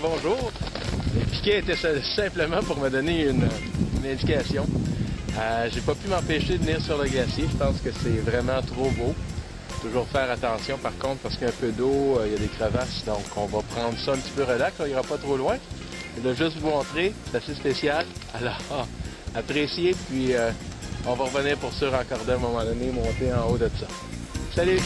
Bonjour. Le piquet était simplement pour me donner une indication. J'ai pas pu m'empêcher de venir sur le glacier. Je pense que c'est vraiment trop beau. Toujours faire attention par contre parce qu'il y a un peu d'eau, il y a des crevasses, donc on va prendre ça un petit peu relax, on ira pas trop loin. Je vais juste vous montrer, c'est assez spécial. Alors, appréciez, puis on va revenir pour sûr encore d'un moment donné, monter en haut de ça. Salut!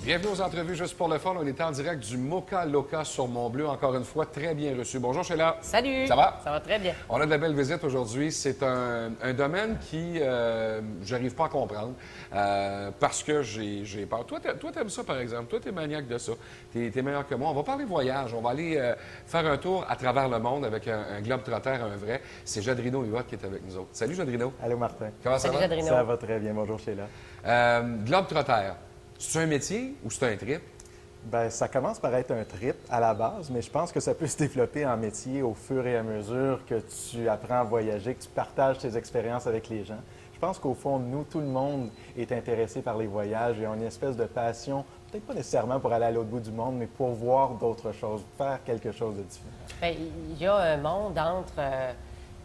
Bienvenue aux entrevues juste pour le fun. On est en direct du Moka Loka sur Mont-Bleu. Encore une fois, très bien reçu. Bonjour Sheila. Salut. Ça va? Ça va très bien. On a de la belle visite aujourd'hui. C'est un domaine qui, j'arrive pas à comprendre parce que j'ai peur. Toi, t'aimes ça, par exemple. Toi, t'es maniaque de ça. T'es meilleur que moi. On va parler voyage. On va aller faire un tour à travers le monde avec un globe-trotter, un vrai. C'est Jadrino Huot qui est avec nous autres. Salut, Jadrino. Allô, Martin. Comment ça Salut, va? Jadrino. Ça va très bien. Bonjour, Sheila. Globe-trotter, c'est un métier ou c'est un trip? Bien, ça commence par être un trip à la base, mais je pense que ça peut se développer en métier au fur et à mesure que tu apprends à voyager, que tu partages tes expériences avec les gens. Je pense qu'au fond, nous, tout le monde est intéressé par les voyages et a une espèce de passion, peut-être pas nécessairement pour aller à l'autre bout du monde, mais pour voir d'autres choses, faire quelque chose de différent. Bien, il y a un monde entre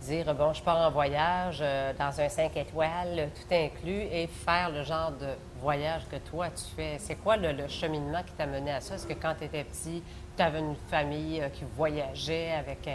dire, bon, je pars en voyage dans un 5 étoiles, tout inclus, et faire le genre de voyage que toi, tu fais. C'est quoi le cheminement qui t'a mené à ça? Est-ce que quand tu étais petit, tu avais une famille qui voyageait avec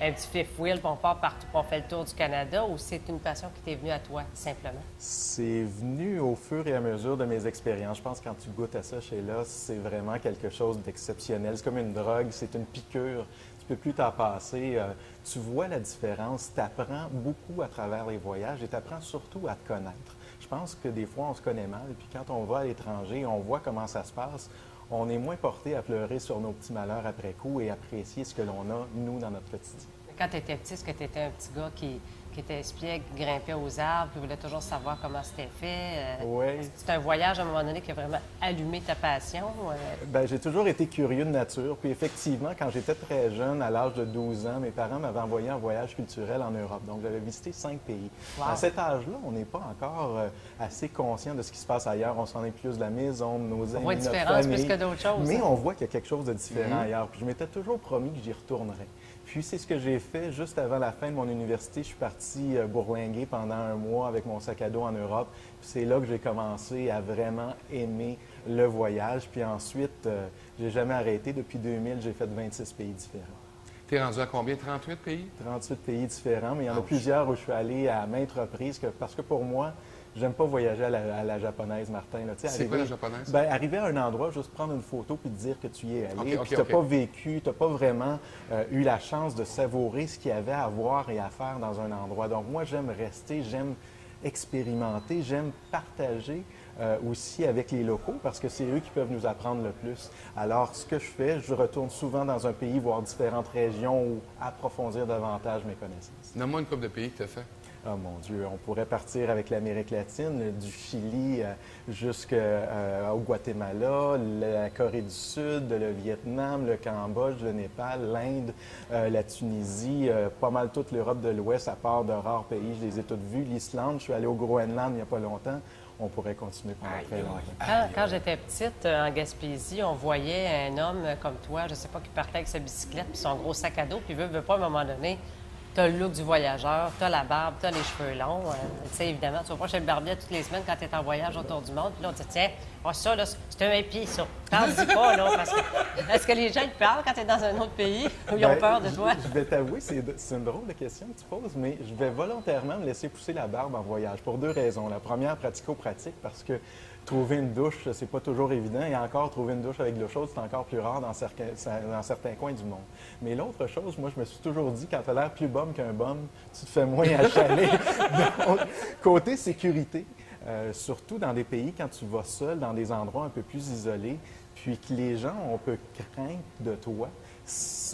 un petit fifth wheel, puis on part partout, puis on fait le tour du Canada, ou c'est une passion qui t'est venue à toi, simplement? C'est venu au fur et à mesure de mes expériences. Je pense que quand tu goûtes à ça, Sheila, c'est vraiment quelque chose d'exceptionnel. C'est comme une drogue, c'est une piqûre. Tu peux plus t'en passer. Tu vois la différence. Tu apprends beaucoup à travers les voyages et tu apprends surtout à te connaître. Je pense que des fois, on se connaît mal. Puis quand on va à l'étranger, on voit comment ça se passe. On est moins porté à pleurer sur nos petits malheurs après coup et apprécier ce que l'on a, nous, dans notre quotidien. Quand tu étais petit, est-ce que tu étais un petit gars qui était espiègle, qui grimpait aux arbres, qui voulait toujours savoir comment c'était fait? Oui. C'est un voyage, à un moment donné, qui a vraiment allumé ta passion? Bien, j'ai toujours été curieux de nature. Puis effectivement, quand j'étais très jeune, à l'âge de 12 ans, mes parents m'avaient envoyé en voyage culturel en Europe. Donc, j'avais visité 5 pays. Wow. À cet âge-là, on n'est pas encore assez conscient de ce qui se passe ailleurs. On s'en est plus de la maison, de nos amis, On voit une notre différence famille. plus que d'autres choses. Mais on voit qu'il y a quelque chose de différent ailleurs. Puis je m'étais toujours promis que j'y retournerais. Puis c'est ce que j'ai fait juste avant la fin de mon université. Je suis parti bourlinguer pendant un mois avec mon sac à dos en Europe. Puis c'est là que j'ai commencé à vraiment aimer le voyage. Puis ensuite, j'ai jamais arrêté. Depuis 2000, j'ai fait 26 pays différents. T'es rendu à combien? 38 pays? 38 pays différents, mais il y en a plusieurs où je suis allé à maintes reprises. Parce que pour moi, j'aime pas voyager à la japonaise, Martin. C'est quoi la japonaise? Bien, arriver à un endroit, juste prendre une photo puis te dire que tu y es allé. OK, puis tu n'as pas vécu, tu n'as pas vraiment eu la chance de savourer ce qu'il y avait à voir et à faire dans un endroit. Donc moi, j'aime rester, j'aime expérimenter, j'aime partager aussi avec les locaux parce que c'est eux qui peuvent nous apprendre le plus. Alors, ce que je fais, je retourne souvent dans un pays, voir différentes régions ou approfondir davantage mes connaissances. Nomme-moi une couple de pays que tu as fait. Oh mon Dieu, on pourrait partir avec l'Amérique latine, du Chili jusqu'au Guatemala, la Corée du Sud, le Vietnam, le Cambodge, le Népal, l'Inde, la Tunisie, pas mal toute l'Europe de l'Ouest, à part de rares pays, je les ai toutes vus. L'Islande, je suis allé au Groenland il n'y a pas longtemps. On pourrait continuer pendant très longtemps. Quand j'étais petite, en Gaspésie, on voyait un homme comme toi, je ne sais pas, qui partait avec sa bicyclette puis son gros sac à dos, puis veut pas, à un moment donné, tu as le look du voyageur, tu as la barbe, tu as les cheveux longs. Tu sais, évidemment, tu vas pas chez le barbier toutes les semaines quand tu es en voyage autour du monde. Puis là, on te dit, tiens, ça, là, c'est un épi, ça. T'en dis pas, là, parce que... Est-ce que les gens te parlent quand tu es dans un autre pays ou ils ont peur de toi? Je vais t'avouer, c'est une drôle de question que tu poses, mais je vais volontairement me laisser pousser la barbe en voyage pour deux raisons. La première, pratico-pratique, parce que trouver une douche, c'est pas toujours évident. Et encore, trouver une douche avec de l'eau chaude, c'est encore plus rare dans certains coins du monde. Mais l'autre chose, moi, je me suis toujours dit, quand tu as l'air plus bum qu'un bum, tu te fais moins achaler. Donc, côté sécurité, surtout dans des pays, quand tu vas seul, dans des endroits un peu plus isolés, puis que les gens ont un peu crainte de toi,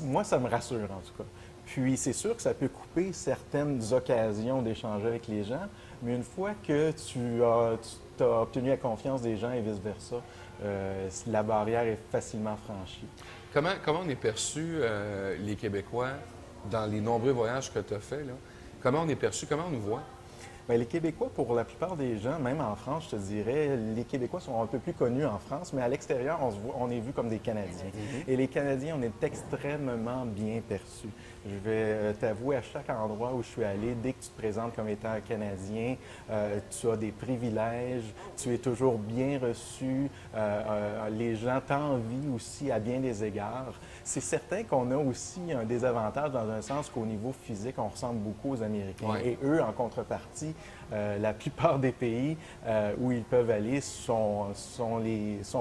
moi, ça me rassure, en tout cas. Puis, c'est sûr que ça peut couper certaines occasions d'échanger avec les gens, mais une fois que tu as obtenu la confiance des gens et vice-versa, la barrière est facilement franchie. Comment on est perçu, les Québécois, dans les nombreux voyages que tu as faits, là? Comment on est perçu? Comment on nous voit? Bien, les Québécois, pour la plupart des gens, même en France, je te dirais, les Québécois sont un peu plus connus en France, mais à l'extérieur, on est vu comme des Canadiens. Et les Canadiens, on est extrêmement bien perçus. Je vais t'avouer, à chaque endroit où je suis allé, dès que tu te présentes comme étant un Canadien, tu as des privilèges, tu es toujours bien reçu, les gens t'envient aussi à bien des égards. C'est certain qu'on a aussi un désavantage dans un sens qu'au niveau physique, on ressemble beaucoup aux Américains. Ouais. Et eux, en contrepartie, la plupart des pays où ils peuvent aller sont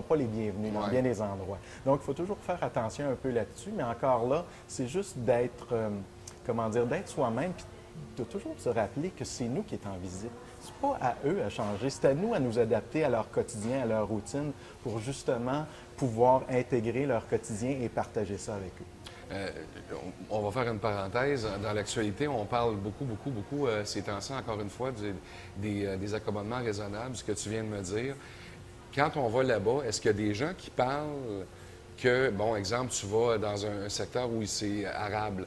pas les bienvenus dans bien des endroits. Donc, il faut toujours faire attention un peu là-dessus, mais encore là, c'est juste d'être, d'être soi-même, puis de toujours se rappeler que c'est nous qui est en visite. C'est pas à eux à changer, c'est à nous à nous adapter à leur quotidien, à leur routine, pour justement pouvoir intégrer leur quotidien et partager ça avec eux. On va faire une parenthèse. Dans l'actualité, on parle beaucoup ces temps-ci, encore une fois, des accommodements raisonnables, ce que tu viens de me dire. Quand on va là-bas, est-ce qu'il y a des gens qui parlent que, bon, exemple, tu vas dans un secteur où c'est arabe.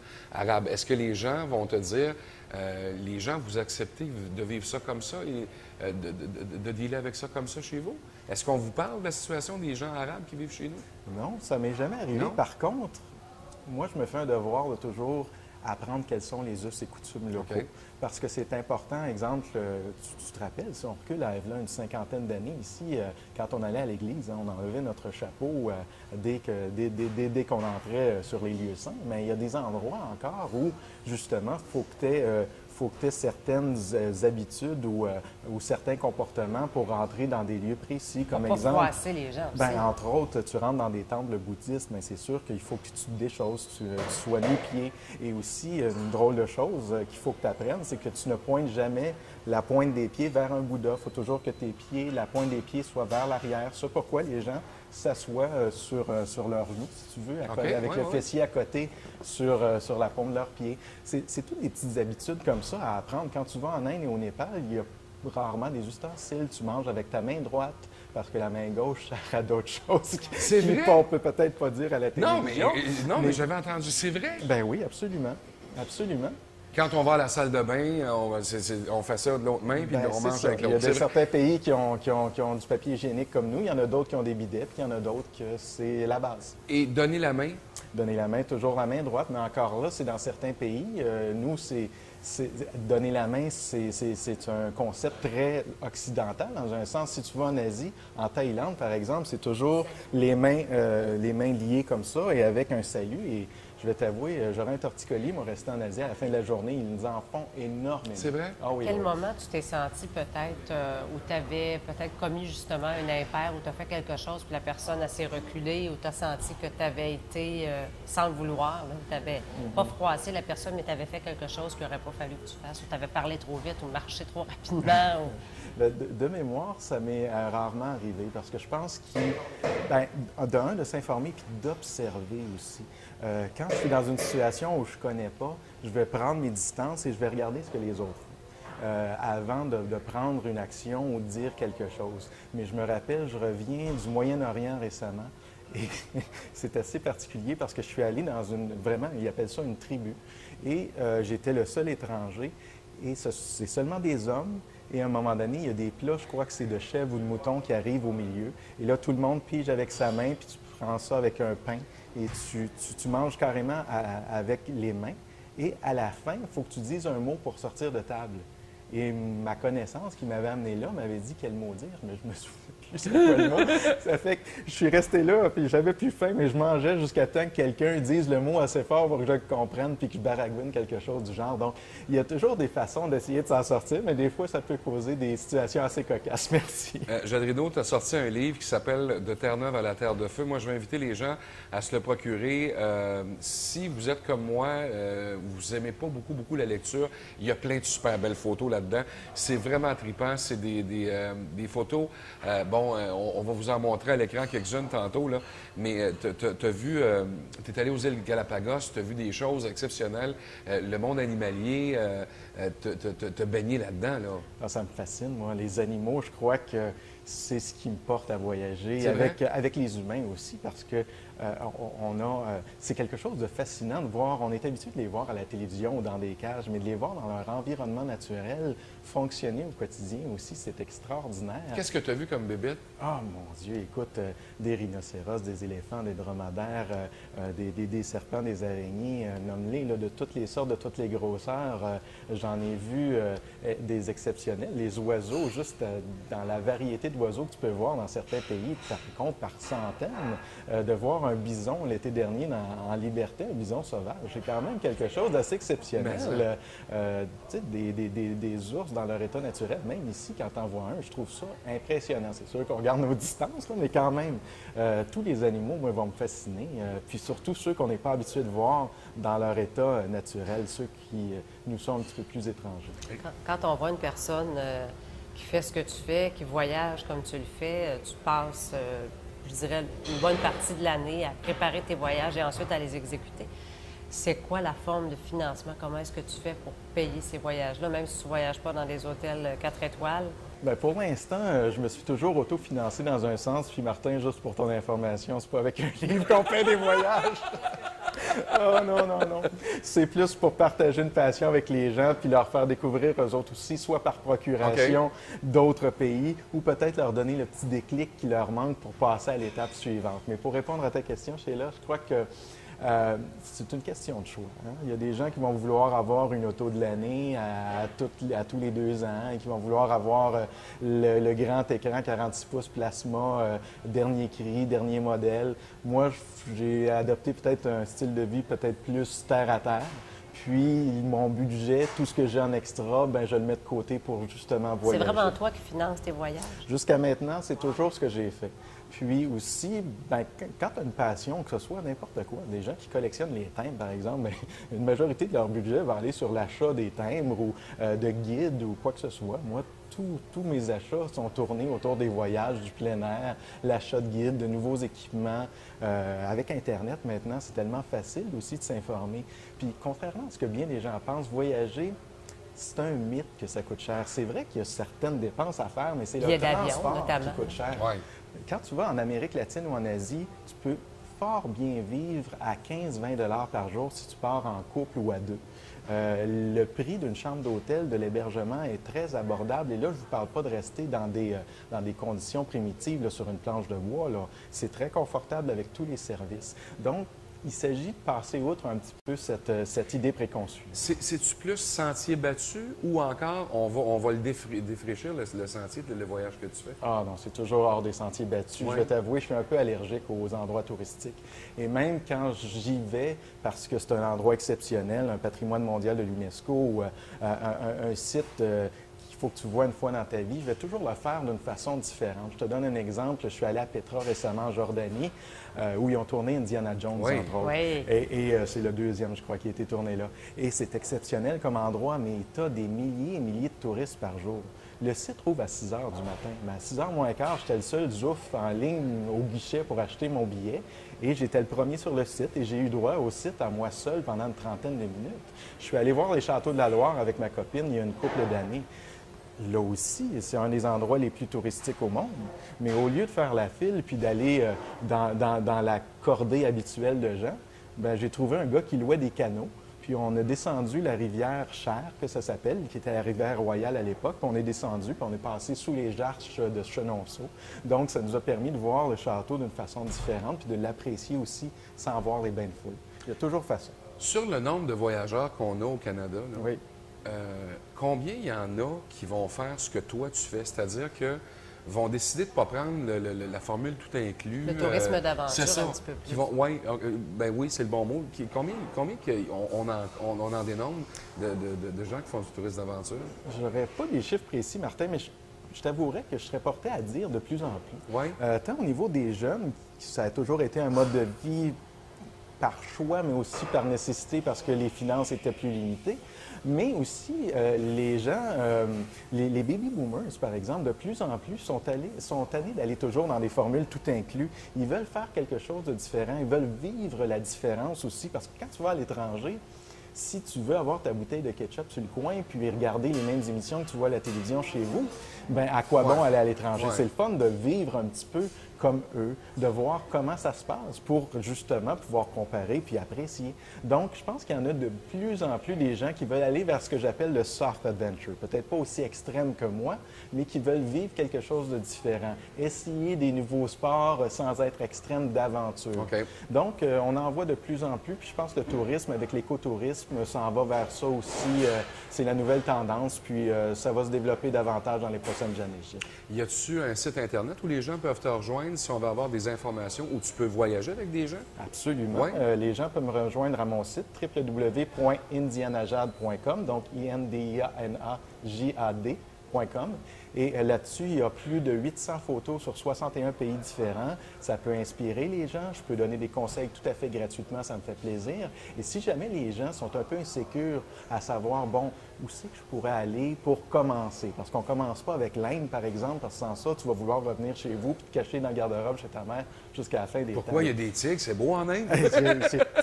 Est-ce que les gens vont te dire, les gens, vous acceptez de vivre ça comme ça et de dealer avec ça comme ça chez vous? Est-ce qu'on vous parle de la situation des gens arabes qui vivent chez nous? Non, ça m'est jamais arrivé. Non? Par contre, moi, je me fais un devoir de toujours apprendre quels sont les us et coutumes locaux. OK. Parce que c'est important. Exemple, tu te rappelles, si on recule à une cinquantaine d'années ici, quand on allait à l'église, on enlevait notre chapeau dès qu'on entrait sur les lieux saints. Mais il y a des endroits encore où, justement, il faut que tu aies certaines habitudes ou certains comportements pour rentrer dans des lieux précis. Comme Pas exemple, froisser les gens aussi. ben, entre autres, tu rentres dans des temples bouddhistes, mais c'est sûr qu'il faut que tu te déchausses, tu sois nu-pied. Et aussi, une drôle de chose qu'il faut que tu apprennes, c'est que tu ne pointes jamais la pointe des pieds vers un Bouddha. Il faut toujours que tes pieds, la pointe des pieds soit vers l'arrière. C'est pourquoi les gens s'assoient sur leur genou, si tu veux, avec le fessier à côté sur la paume de leurs pieds. C'est toutes des petites habitudes comme ça à apprendre. Quand tu vas en Inde et au Népal, il y a rarement des ustensiles. Tu manges avec ta main droite parce que la main gauche sert à d'autres choses qu'on peut peut-être pas dire à la télévision. Mais j'avais entendu. C'est vrai? Ben oui, absolument. Absolument. Quand on va à la salle de bain, on fait ça de l'autre main, puis on mange avec l'autre. Il y a certains pays qui ont du papier hygiénique comme nous. Il y en a d'autres qui ont des bidets, puis il y en a d'autres que c'est la base. Et donner la main? Donner la main, toujours la main droite, mais encore là, c'est dans certains pays. Nous, donner la main, c'est un concept très occidental, dans un sens. Si tu vas en Asie, en Thaïlande, par exemple, c'est toujours les mains liées comme ça et avec un salut. Et je vais t'avouer, j'aurais un torticolis, moi, resté en Asie à la fin de la journée. Ils nous en font énormément. C'est vrai? Ah oui, Quel oui. moment tu t'es senti peut-être où tu avais peut-être commis justement un impair, où tu as fait quelque chose, puis la personne s'est reculée, où tu as senti que tu avais été, sans le vouloir, tu n'avais pas froissé la personne, mais tu avais fait quelque chose qu'il n'aurait pas fallu que tu fasses, ou tu avais parlé trop vite, ou marché trop rapidement? De mémoire, ça m'est rarement arrivé parce que je pense de s'informer puis d'observer aussi. Quand je suis dans une situation où je ne connais pas, je vais prendre mes distances et je vais regarder ce que les autres font avant de prendre une action ou de dire quelque chose. Mais je me rappelle, je reviens du Moyen-Orient récemment et c'est assez particulier parce que je suis allé dans vraiment, ils appellent ça une tribu. Et j'étais le seul étranger et c'est seulement des hommes. Et à un moment donné, il y a des plats, je crois que c'est de chèvre ou de mouton qui arrivent au milieu. Et là, tout le monde pige avec sa main, puis tu prends ça avec un pain et tu manges carrément avec les mains. Et à la fin, il faut que tu dises un mot pour sortir de table. Et ma connaissance qui m'avait amené là m'avait dit quel mot dire, mais je me souviens plus c'est quoi le mot. Ça fait que je suis resté là, puis j'avais plus faim, mais je mangeais jusqu'à temps que quelqu'un dise le mot assez fort pour que je le comprenne, puis que je baragouine quelque chose du genre. Donc, il y a toujours des façons d'essayer de s'en sortir, mais des fois, ça peut causer des situations assez cocasses. Merci. Jade Rideau, tu as sorti un livre qui s'appelle « De Terre-Neuve à la Terre de Feu ». Moi, je vais inviter les gens à se le procurer. Si vous êtes comme moi, vous n'aimez pas beaucoup la lecture, il y a plein de super belles photos là-dedans. C'est vraiment trippant. C'est des photos. On va vous en montrer à l'écran quelques-unes tantôt, là. Mais tu as vu, tu es allé aux îles Galapagos, tu as vu des choses exceptionnelles. Le monde animalier, te baigné là-dedans, là. Ah, ça me fascine, moi. Les animaux, je crois que c'est ce qui me porte à voyager, C'est vrai? avec les humains aussi, parce que c'est quelque chose de fascinant de voir, on est habitué de les voir à la télévision ou dans des cages, mais de les voir dans leur environnement naturel, fonctionner au quotidien aussi, c'est extraordinaire. Qu'est-ce que tu as vu comme bébête? Ah, mon Dieu, écoute, des rhinocéros, des éléphants, des dromadaires, des serpents, des araignées, nomme-les, là, de toutes les sortes, de toutes les grosseurs. J'en ai vu des exceptionnels. Les oiseaux, juste dans la variété d'oiseaux que tu peux voir dans certains pays, tu te comptes par centaines. De voir un bison l'été dernier en liberté, un bison sauvage, c'est quand même quelque chose d'assez exceptionnel. Tu sais, des ours dans leur état naturel, même ici, quand t'en vois un, je trouve ça impressionnant. C'est sûr qu'on regarde nos distances, là, mais quand même, tous les animaux, moi, vont me fasciner. Puis surtout ceux qu'on n'est pas habitué de voir dans leur état naturel, ceux qui nous sont un petit peu plus étrangers. Quand on voit une personne qui fait ce que tu fais, qui voyage comme tu le fais, tu passes, je dirais, une bonne partie de l'année à préparer tes voyages et ensuite à les exécuter. C'est quoi la forme de financement? Comment est-ce que tu fais pour payer ces voyages-là, même si tu ne voyages pas dans des hôtels 4 étoiles? Bien, pour l'instant, je me suis toujours autofinancé dans un sens. Puis Martin, juste pour ton information, c'est pas avec un livre qu'on paie des voyages. Oh non, non, non. C'est plus pour partager une passion avec les gens puis leur faire découvrir eux autres aussi, soit par procuration d'autres pays ou peut-être leur donner le petit déclic qui leur manque pour passer à l'étape suivante. Mais pour répondre à ta question, Sheila, je crois que c'est une question de choix. Hein? Il y a des gens qui vont vouloir avoir une auto de l'année à tous les 2 ans et qui vont vouloir avoir le grand écran 46 pouces plasma, dernier cri, dernier modèle. Moi, j'ai adopté peut-être un style de vie peut-être plus terre à terre. Puis, mon budget, tout ce que j'ai en extra, ben je le mets de côté pour justement voyager. C'est vraiment toi qui finances tes voyages? Jusqu'à maintenant, c'est toujours ce que j'ai fait. Puis aussi, ben, quand tu as une passion, que ce soit n'importe quoi, des gens qui collectionnent les timbres, par exemple, bien, une majorité de leur budget va aller sur l'achat des timbres ou de guides ou quoi que ce soit. Moi, tous mes achats sont tournés autour des voyages, du plein air, l'achat de guides, de nouveaux équipements. Avec Internet, maintenant, c'est tellement facile aussi de s'informer. Puis, contrairement à ce que bien des gens pensent, voyager, c'est un mythe que ça coûte cher. C'est vrai qu'il y a certaines dépenses à faire, mais c'est le transport qui coûte cher. Ouais. Quand tu vas en Amérique latine ou en Asie, tu peux fort bien vivre à 15-20 $ par jour si tu pars en couple ou à deux. Le prix d'une chambre d'hôtel, de l'hébergement est très abordable. Et là, je ne vous parle pas de rester dans des conditions primitives là, sur une planche de bois. C'est très confortable avec tous les services. Donc, il s'agit de passer outre un petit peu cette idée préconçue. C'est-tu plus sentier battu ou encore on va le défraîchir, le sentier, le voyage que tu fais? Ah non, c'est toujours hors des sentiers battus. Ouais. Je vais t'avouer, je suis un peu allergique aux endroits touristiques. Et même quand j'y vais, parce que c'est un endroit exceptionnel, un patrimoine mondial de l'UNESCO ou un site qu'il faut que tu vois une fois dans ta vie, je vais toujours le faire d'une façon différente. Je te donne un exemple. Je suis allé à Petra récemment en Jordanie, où ils ont tourné Indiana Jones, Oui. entre autres. Oui. Et c'est le deuxième, je crois, qui a été tourné là. Et c'est exceptionnel comme endroit, mais tu as des milliers et milliers de touristes par jour. Le site ouvre à 6 heures du matin. Mais à 6 h moins quart, j'étais le seul zouf en ligne au guichet pour acheter mon billet. Et j'étais le premier sur le site et j'ai eu droit au site à moi seul pendant une trentaine de minutes. Je suis allé voir les châteaux de la Loire avec ma copine il y a une couple d'années. Là aussi, c'est un des endroits les plus touristiques au monde. Mais au lieu de faire la file puis d'aller dans la cordée habituelle de gens, ben, j'ai trouvé un gars qui louait des canots. Puis on a descendu la rivière Cher, que ça s'appelle, qui était la rivière Royale à l'époque. Puis on est descendu, puis on est passé sous les arches de Chenonceau. Donc, ça nous a permis de voir le château d'une façon différente, puis de l'apprécier aussi sans voir les bains de foule. Il y a toujours façon. Sur le nombre de voyageurs qu'on a au Canada, là, Oui. combien il y en a qui vont faire ce que toi tu fais? C'est-à-dire que vont décider de ne pas prendre la formule tout inclus. Le tourisme d'aventure, c'est ça. un petit peu plus. Ben oui, c'est le bon mot. Combien on en dénombre de gens qui font du tourisme d'aventure? Je n'aurais pas des chiffres précis, Martin, mais je t'avouerais que je serais porté à dire de plus en plus. Oui. Tant au niveau des jeunes, ça a toujours été un mode de vie par choix, mais aussi par nécessité parce que les finances étaient plus limitées. Mais aussi, les gens, les baby boomers, par exemple, de plus en plus sont tannés d'aller toujours dans des formules tout inclus. Ils veulent faire quelque chose de différent. Ils veulent vivre la différence aussi parce que quand tu vas à l'étranger, si tu veux avoir ta bouteille de ketchup sur le coin puis regarder les mêmes émissions que tu vois à la télévision chez vous, ben à quoi bon aller à l'étranger? C'est le fun de vivre un petit peu comme eux, de voir comment ça se passe pour justement pouvoir comparer puis apprécier. Donc, je pense qu'il y en a de plus en plus des gens qui veulent aller vers ce que j'appelle le soft adventure. Peut-être pas aussi extrême que moi, mais qui veulent vivre quelque chose de différent. Essayer des nouveaux sports sans être extrême d'aventure. OK. Donc, on en voit de plus en plus. Puis je pense que le tourisme, avec l'écotourisme, s'en va vers ça aussi. C'est la nouvelle tendance. Puis ça va se développer davantage dans les prochaines années. Je dirais. Y a-tu un site Internet où les gens peuvent te rejoindre si on veut avoir des informations, où tu peux voyager avec des gens? Absolument. Ouais. Les gens peuvent me rejoindre à mon site www.indianajad.com, donc INDIANAJAD.com. Et là-dessus, il y a plus de 800 photos sur 61 pays différents. Ça peut inspirer les gens. Je peux donner des conseils tout à fait gratuitement, ça me fait plaisir. Et si jamais les gens sont un peu insécures à savoir, bon, où c'est que je pourrais aller pour commencer? Parce qu'on ne commence pas avec l'Inde, par exemple, parce que sans ça, tu vas vouloir revenir chez vous puis te cacher dans le garde-robe chez ta mère jusqu'à la fin des temps. Pourquoi il y a des tigres? C'est beau en Inde?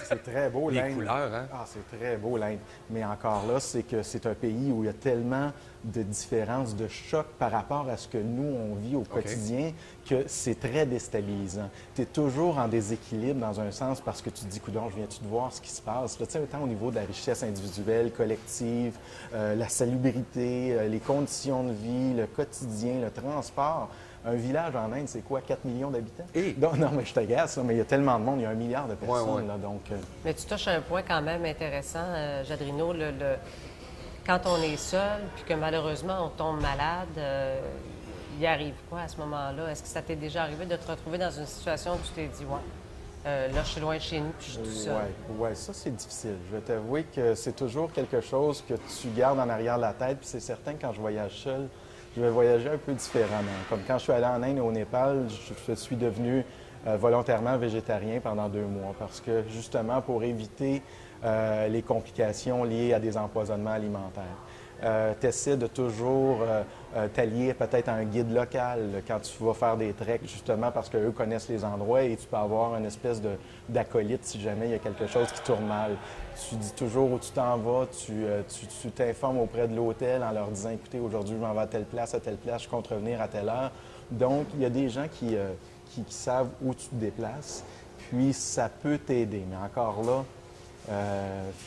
C'est très beau, l'Inde. Les couleurs, hein? Ah, c'est très beau, l'Inde. Mais encore là, c'est que c'est un pays où il y a tellement de différences, de chocs par rapport à ce que nous, on vit au quotidien, que c'est très déstabilisant. Tu es toujours en déséquilibre dans un sens parce que tu te dis, coudonc, je viens-tu de voir ce qui se passe? Là, tu sais, autant au niveau de la richesse individuelle, collective, la salubrité, les conditions de vie, le quotidien, le transport. Un village en Inde, c'est quoi, 4 millions d'habitants? Non, mais je t'agace, mais il y a tellement de monde, il y a 1 milliard de personnes. Là, donc, Mais tu touches un point quand même intéressant, Jadrino, quand on est seul, puis que malheureusement on tombe malade, il arrive quoi à ce moment-là? Est-ce que ça t'est déjà arrivé de te retrouver dans une situation où tu t'es dit, là, je suis loin de chez nous, puis je suis tout seul? Oui, ça, c'est difficile. Je vais t'avouer que c'est toujours quelque chose que tu gardes en arrière de la tête, puis c'est certain que quand je voyage seul, je vais voyager un peu différemment. Comme quand je suis allé en Inde et au Népal, je suis devenu volontairement végétarien pendant 2 mois parce que, justement, pour éviter les complications liées à des empoisonnements alimentaires. Tu essaies de toujours t'allier peut-être à un guide local quand tu vas faire des treks, justement parce qu'eux connaissent les endroits et tu peux avoir une espèce d'acolyte si jamais il y a quelque chose qui tourne mal. Tu dis toujours où tu t'en vas, tu t'informes auprès de l'hôtel en leur disant, écoutez, aujourd'hui, je m'en vais à telle place, je compte revenir à telle heure. Donc, il y a des gens qui savent où tu te déplaces, puis ça peut t'aider. Mais encore là,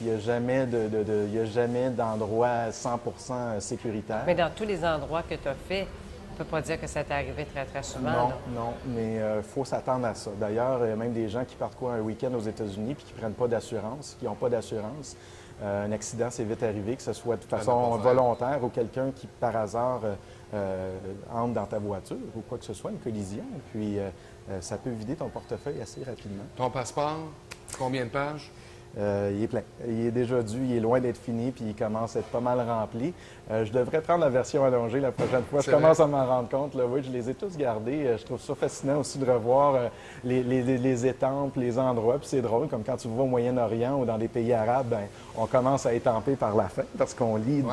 il n'y a jamais d'endroit 100% sécuritaire. Mais dans tous les endroits que tu as fait, on ne peut pas dire que ça t'est arrivé très, très souvent. Non, mais il faut s'attendre à ça. D'ailleurs, il y a même des gens qui partent un week-end aux États-Unis puis qui ne prennent pas d'assurance, qui n'ont pas d'assurance. Un accident, c'est vite arrivé, que ce soit de façon volontaire ou quelqu'un qui, par hasard, entre dans ta voiture ou quoi que ce soit, une collision. Puis, ça peut vider ton portefeuille assez rapidement. Ton passeport, combien de pages? Il est plein. Il est déjà dû, il est loin d'être fini, puis il commence à être pas mal rempli. Je devrais prendre la version allongée la prochaine fois. Je commence à m'en rendre compte. Là, oui, je les ai tous gardés. Je trouve ça fascinant aussi de revoir les étampes, les endroits. Puis c'est drôle, comme quand tu vas au Moyen-Orient ou dans des pays arabes, bien, on commence à étamper par la fin parce qu'on lit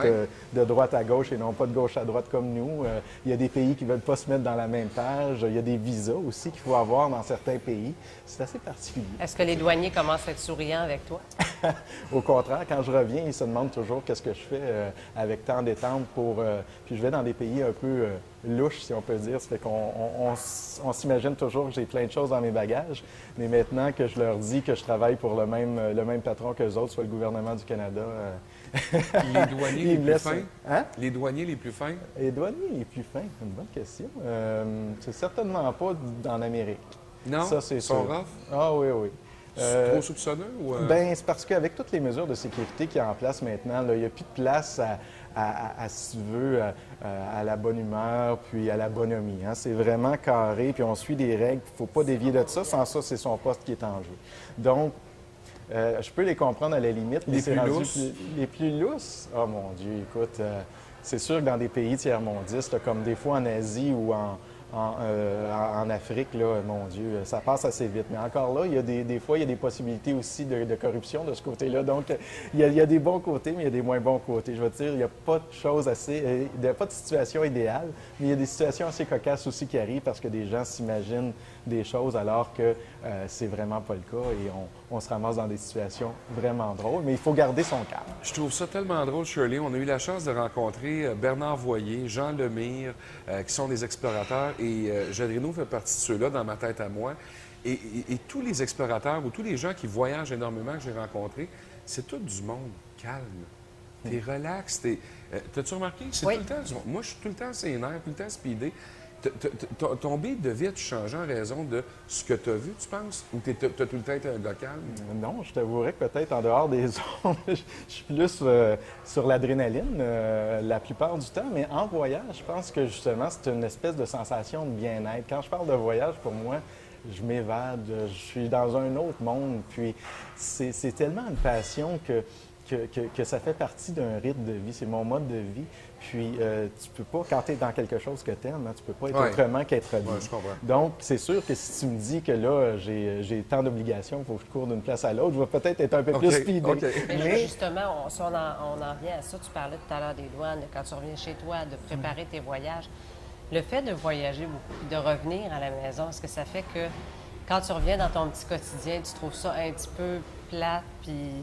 de droite à gauche et non pas de gauche à droite comme nous. Il y a des pays qui ne veulent pas se mettre dans la même page. Il y a des visas aussi qu'il faut avoir dans certains pays. C'est assez particulier. Est-ce que les douaniers commencent à être souriants avec toi? Au contraire, quand je reviens, ils se demandent toujours qu'est-ce que je fais avec tant d'étampes pour... Puis je vais dans des pays un peu louches, si on peut dire. Ça fait qu'on s'imagine toujours que j'ai plein de choses dans mes bagages. Mais maintenant que je leur dis que je travaille pour le même patron qu'eux autres, soit le gouvernement du Canada... Les douaniers les plus fins? Hein? Les douaniers les plus fins? Les douaniers les plus fins? Une bonne question. C'est certainement pas en Amérique. Non? Ça, c'est sûr. Sont rough? Ah oui, oui. C'est trop soupçonneux? Ou Bien, c'est parce qu'avec toutes les mesures de sécurité qui sont en place maintenant, il n'y a plus de place si tu veux, à la bonne humeur puis à la bonhomie. Hein. C'est vraiment carré, puis on suit des règles. Il ne faut pas dévier de ça. Sans ça, c'est son poste qui est en jeu. Donc, je peux les comprendre à la limite. Les plus lousses? Les plus lousses? Oh mon Dieu, écoute, c'est sûr que dans des pays tiers-mondistes, comme des fois en Asie ou en Afrique, là, mon Dieu, ça passe assez vite. Mais encore là, il y a des fois, il y a des possibilités aussi de corruption de ce côté-là. Donc, il y a des bons côtés, mais il y a des moins bons côtés. Je veux dire, il n'y a pas de choses il n'y a pas de situation idéale, mais il y a des situations assez cocasses aussi qui arrivent parce que des gens s'imaginent des choses alors que c'est vraiment pas le cas et on se ramasse dans des situations vraiment drôles. Mais il faut garder son calme. Je trouve ça tellement drôle, Shirley. On a eu la chance de rencontrer Bernard Voyer, Jean Lemire, qui sont des explorateurs. Et Jadrino fait partie de ceux-là dans ma tête à moi. Et tous les explorateurs ou tous les gens qui voyagent énormément que j'ai rencontrés, c'est tout du monde calme. T'es relax. T'as-tu remarqué? C'est Oui. tout le temps du monde. Moi, je suis tout le temps sénère, tout le temps speedé. Ton beat de vie a-tu changé en raison de ce que tu as vu, tu penses? Ou t'as tout le temps été un gars calme? Non, je t'avouerais que peut-être en dehors des ondes, je suis plus sur l'adrénaline la plupart du temps, mais en voyage, je pense que justement, c'est une espèce de sensation de bien-être. Quand je parle de voyage, pour moi, je m'évade, je suis dans un autre monde, puis c'est tellement une passion que ça fait partie d'un rythme de vie, c'est mon mode de vie. Puis, tu peux pas, quand tu es dans quelque chose que tu aimes, tu peux pas être autrement qu'être bien. Ouais, je comprends. Donc, c'est sûr que si tu me dis que là, j'ai tant d'obligations, il faut que je cours d'une place à l'autre, je vais peut-être être un peu plus speedé. Mais justement, on en vient à ça. Tu parlais tout à l'heure des douanes, quand tu reviens chez toi, de préparer tes voyages. Le fait de voyager beaucoup, de revenir à la maison, est-ce que ça fait que quand tu reviens dans ton petit quotidien, tu trouves ça un petit peu plate, puis...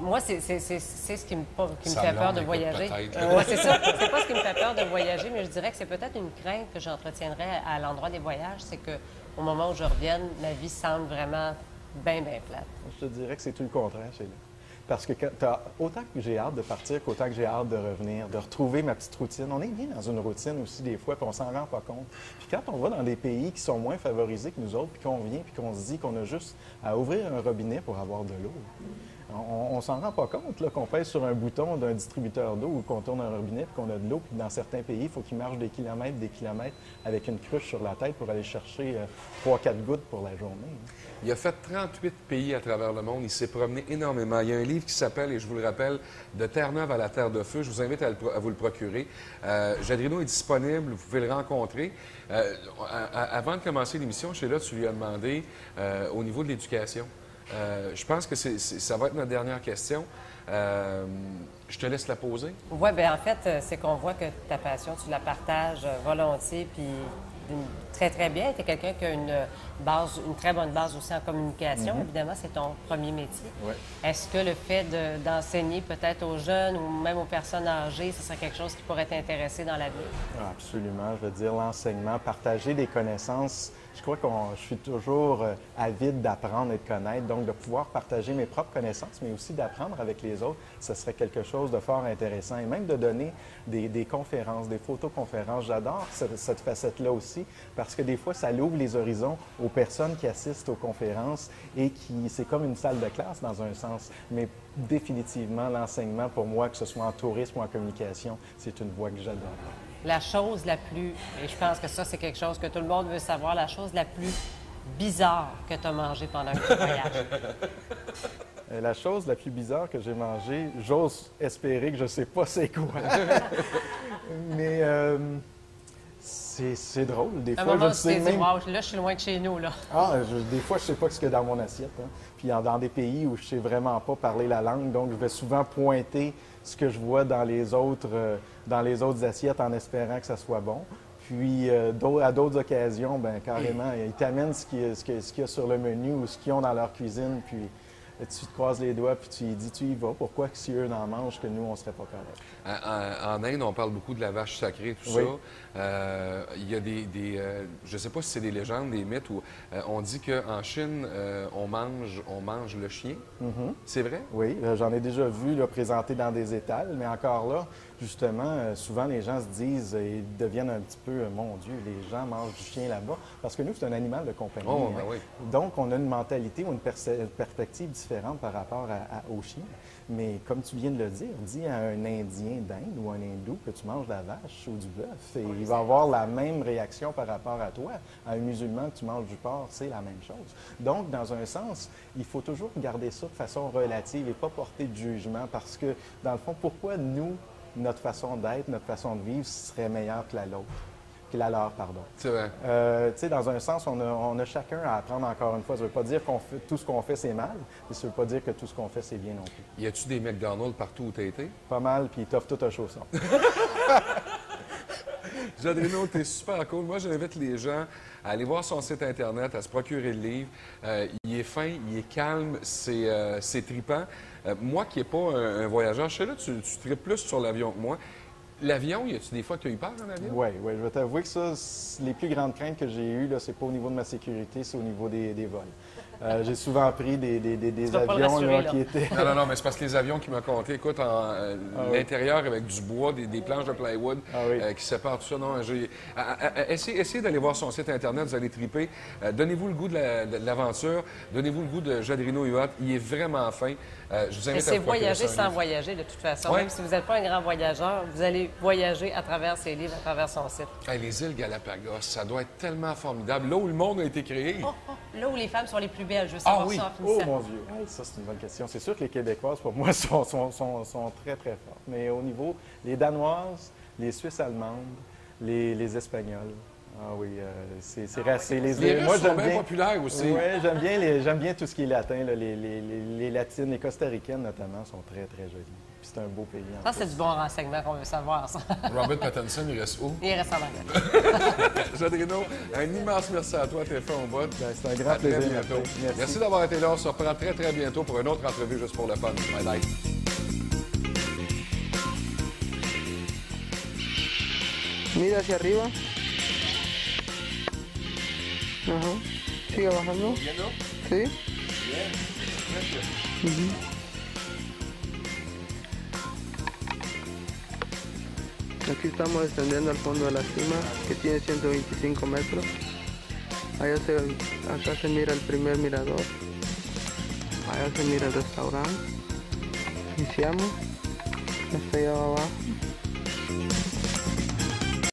Moi, c'est ce qui me fait peur de voyager. Oui, c'est ça. C'est pas ce qui me fait peur de voyager, mais je dirais que c'est peut-être une crainte que j'entretiendrais à l'endroit des voyages, c'est qu'au moment où je revienne, la vie semble vraiment bien, bien plate. Je te dirais que c'est tout le contraire, Sheila. Parce que autant que j'ai hâte de partir qu'autant que j'ai hâte de revenir, de retrouver ma petite routine. On est bien dans une routine aussi des fois, puis on s'en rend pas compte. Puis quand on va dans des pays qui sont moins favorisés que nous autres, puis qu'on vient, puis qu'on se dit qu'on a juste à ouvrir un robinet pour avoir de l'eau, on s'en rend pas compte là, qu'on pèse sur un bouton d'un distributeur d'eau ou qu'on tourne un robinet puis qu'on a de l'eau. Puis dans certains pays, il faut qu'ils marchent des kilomètres avec une cruche sur la tête pour aller chercher 3-4 gouttes pour la journée. Il a fait 38 pays à travers le monde. Il s'est promené énormément. Il y a un livre qui s'appelle, et je vous le rappelle, De Terre-Neuve à la Terre de Feu. Je vous invite à vous le procurer. Jadrino est disponible. Vous pouvez le rencontrer. Avant de commencer l'émission, Sheila, tu lui as demandé au niveau de l'éducation. Je pense que ça va être notre dernière question. Je te laisse la poser. Oui, bien en fait, c'est qu'on voit que ta passion, tu la partages volontiers, puis très, très bien. Tu es quelqu'un qui a une très bonne base aussi en communication. Évidemment, c'est ton premier métier. Ouais. Est-ce que le fait d'enseigner peut-être aux jeunes ou même aux personnes âgées, ce serait quelque chose qui pourrait t'intéresser dans l'avenir? Absolument. Je veux dire, l'enseignement, partager des connaissances. Je crois que je suis toujours avide d'apprendre et de connaître. Donc, de pouvoir partager mes propres connaissances, mais aussi d'apprendre avec les autres, ce serait quelque chose de fort intéressant. Et même de donner des conférences, des photoconférences. J'adore cette facette-là aussi, parce que des fois, ça ouvre les horizons aux personnes qui assistent aux conférences et c'est comme une salle de classe dans un sens. Mais définitivement, l'enseignement, pour moi, que ce soit en tourisme ou en communication, c'est une voie que j'adore. La chose la plus, et je pense que ça, c'est quelque chose que tout le monde veut savoir, la chose la plus bizarre que tu as mangée pendant un voyage. La chose la plus bizarre que j'ai mangée, j'ose espérer que je ne sais pas c'est quoi. Mais c'est drôle. Des fois, je ne sais même... Wow, là, je suis loin de chez nous, là. Des fois, je ne sais pas ce qu'il y a dans mon assiette. Hein. Puis dans des pays où je ne sais vraiment pas parler la langue, donc je vais souvent pointer ce que je vois dans les autres assiettes en espérant que ça soit bon. Puis, à d'autres occasions, bien, carrément, ils t'amènent ce qu'il y a sur le menu ou ce qu'ils ont dans leur cuisine. Puis, tu te croises les doigts puis tu lui dis, tu y vas. Pourquoi que si eux en mangent que nous, on ne serait pas corrects? En Inde, on parle beaucoup de la vache sacrée, tout oui. Ça. Il y a je ne sais pas si c'est des légendes, des mythes, où on dit qu'en Chine, on mange le chien. C'est vrai? Oui, j'en ai déjà vu là, présenté dans des étals, mais encore là, justement, souvent les gens se disent et deviennent un petit peu, mon Dieu, les gens mangent du chien là-bas, parce que nous, c'est un animal de compagnie. Oh, ben oui. Donc, on a une mentalité ou une perspective différente par rapport au chien. Mais comme tu viens de le dire, dis à un Indien d'Inde ou un Hindou que tu manges de la vache ou du bœuf et il va avoir la même réaction par rapport à toi. À un musulman que tu manges du porc, c'est la même chose. Donc, dans un sens, il faut toujours garder ça de façon relative et pas porter de jugement parce que, dans le fond, pourquoi nous, notre façon d'être, notre façon de vivre serait meilleure que la nôtre? la leur, pardon. C'est vrai. Tu sais, dans un sens, on a chacun à apprendre encore une fois. Ça ne veut pas dire que tout ce qu'on fait, c'est mal, mais ça ne veut pas dire que tout ce qu'on fait, c'est bien non plus. Y a-tu des McDonald's partout où tu as été? Pas mal, puis ils t'offrent tout un chausson. Jadrino, t'es super cool. Moi, j'invite les gens à aller voir son site Internet, à se procurer le livre. Il est fin, il est calme, c'est trippant. Moi qui n'ai pas un voyageur, je sais là, tu tripes plus sur l'avion que moi. L'avion, y a-tu des fois que tu as eu peur en avion? Oui, je vais t'avouer que ça, les plus grandes craintes que j'ai eues, là, c'est pas au niveau de ma sécurité, c'est au niveau des vols. J'ai souvent pris des avions là, qui étaient... Non, mais c'est parce que les avions qui m'ont compté, écoute, l'intérieur avec du bois, des planches de plywood qui séparent tout ça. Non, essayez d'aller voir son site Internet, vous allez triper. Donnez-vous le goût de l'aventure, donnez-vous le goût de Jadrino Yacht. Il est vraiment fin. Je vous invite à c'est vous procurer voyager ça, un sans livre. voyager, de toute façon. Ouais. Même si vous n'êtes pas un grand voyageur, vous allez voyager à travers ses livres, à travers son site. Hey, les îles Galapagos, ça doit être tellement formidable. Là où le monde a été créé. Là où les femmes sont les plus belles, je veux Ah savoir oui. ça en Oh finissant. mon Dieu! Hey, ça, c'est une bonne question. C'est sûr que les Québécoises, pour moi, sont très, très fortes. Mais au niveau, les Danoises, les Suisses allemandes, les Espagnols. Ah oui, c'est Les Russes sont bien populaires aussi. Oui, j'aime bien tout ce qui est latin. Là, les latines, les costaricaines notamment, sont très, très jolies. Puis c'est un beau pays. Ça, c'est du bon renseignement qu'on veut savoir, ça. Robert Pattinson, il reste où? Il reste en Angleterre. Jadrino, un immense merci à toi, t'es fait au bout. Ben, c'est un grand À très plaisir. bientôt. Merci. Merci d'avoir été là. On se reprend très, très bientôt pour une autre entrevue juste pour le fun. Bye bye. Mira hacia arriba. Ajá. Sigue bajando. Sí. Ujú. Aquí estamos descendiendo al fondo de la cima, que tiene 125 metros. Acá se mira el primer mirador. Allá se mira el restaurante. Iniciamos. Hasta allá abajo.